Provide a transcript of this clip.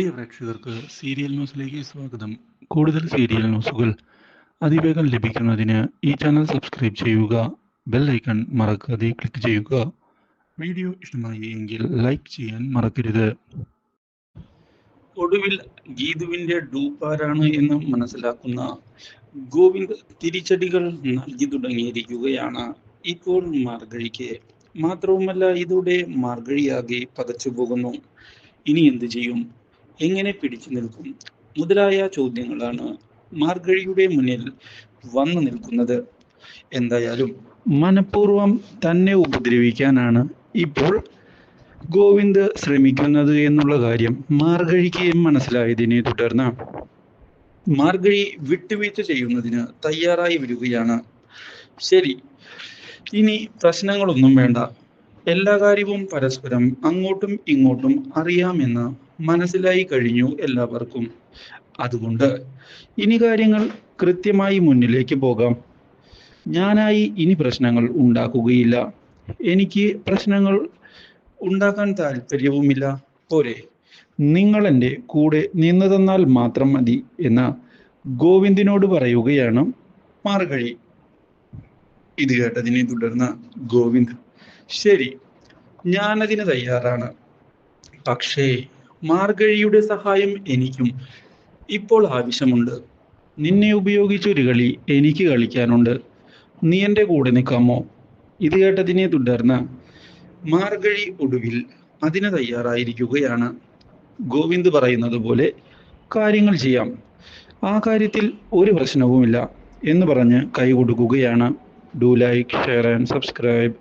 പ്രിയ പ്രേക്ഷകർക്ക് സീരിയൽ ന്യൂസിലേക്ക് സ്വാഗതം. കൂടുതൽ സീരിയൽ ന്യൂസുകൾ അതിവേഗം ലഭിക്കുന്നതിന് ഈ ചാനൽ സബ്സ്ക്രൈബ് ചെയ്യുക. ബെൽ ഐക്കൺ മറക്കാതെ ക്ലിക്ക് ചെയ്യുക. വീഡിയോ ഇഷ്ടമായി എങ്കിൽ ലൈക്ക് ചെയ്യാൻ മറക്കരുത്. ഒടുവിൽ ഗീതുവിന്റെ ഡൂപ്പാരാണ് എന്ന് മനസ്സിലാക്കുന്ന ഗോവിന്ദ് തിരിച്ചടികൾ നൽകി തുടങ്ങിയിരിക്കുകയാണ് ഇപ്പോൾ മാർഗഴിക്ക്. മാത്രവുമല്ല, ഇതോടെ മാർഗഴിയാകെ പകച്ചു പോകുന്നു. ഇനി എന്തു ചെയ്യും, എങ്ങനെ പിടിച്ചു നിൽക്കും മുതലായ ചോദ്യങ്ങളാണ് മാർഗഴിയുടെ മുന്നിൽ വന്നു നിൽക്കുന്നത്. എന്തായാലും മനഃപൂർവ്വം തന്നെ ഉപദ്രവിക്കാനാണ് ഇപ്പോൾ ഗോവിന്ദ് ശ്രമിക്കുന്നത് എന്നുള്ള കാര്യം മാർഗഴിക്ക് മനസ്സിലായതിനെ തുടർന്ന് മാർഗഴി വിട്ടുവീഴ്ച ചെയ്യുന്നതിന് തയ്യാറായി വരികയാണ്. ശരി, ഇനി പ്രശ്നങ്ങളൊന്നും വേണ്ട, എല്ലാ കാര്യവും പരസ്പരം അങ്ങോട്ടും ഇങ്ങോട്ടും അറിയാമെന്ന് മനസ്സിലായി കഴിഞ്ഞു എല്ലാവർക്കും. അതുകൊണ്ട് ഇനി കാര്യങ്ങൾ കൃത്യമായി മുന്നിലേക്ക് പോകാം. ഞാനായി ഇനി പ്രശ്നങ്ങൾ ഉണ്ടാക്കുകയില്ല, എനിക്ക് പ്രശ്നങ്ങൾ ഉണ്ടാക്കാൻ താല്പര്യവുമില്ല. പോരെ, നിങ്ങൾ എൻ്റെ കൂടെ നിന്നു തന്നാൽ മാത്രം മതി എന്ന് ഗോവിന്ദിനോട് പറയുകയാണ് മാർഗഴി. ഇത് കേട്ടതിനെ തുടർന്ന് ഗോവിന്ദ്, ശരി, ഞാനതിന് തയ്യാറാണ്. പക്ഷേ മാർഗഴിയുടെ സഹായം എനിക്കും ഇപ്പോൾ ആവശ്യമുണ്ട്. നിന്നെ ഉപയോഗിച്ചൊരു കളി എനിക്ക് കളിക്കാനുണ്ട്. നീ എൻ്റെ കൂടെ നിൽക്കാമോ? ഇത് കേട്ടതിനെ തുടർന്ന് മാർഗഴി ഒടുവിൽ അതിന് തയ്യാറായിരിക്കുകയാണ്. ഗോവിന്ദ് പറയുന്നത് പോലെ കാര്യങ്ങൾ ചെയ്യാം, ആ കാര്യത്തിൽ ഒരു പ്രശ്നവുമില്ല എന്ന് പറഞ്ഞ് കൈ കൊടുക്കുകയാണ്. Do like, share and subscribe.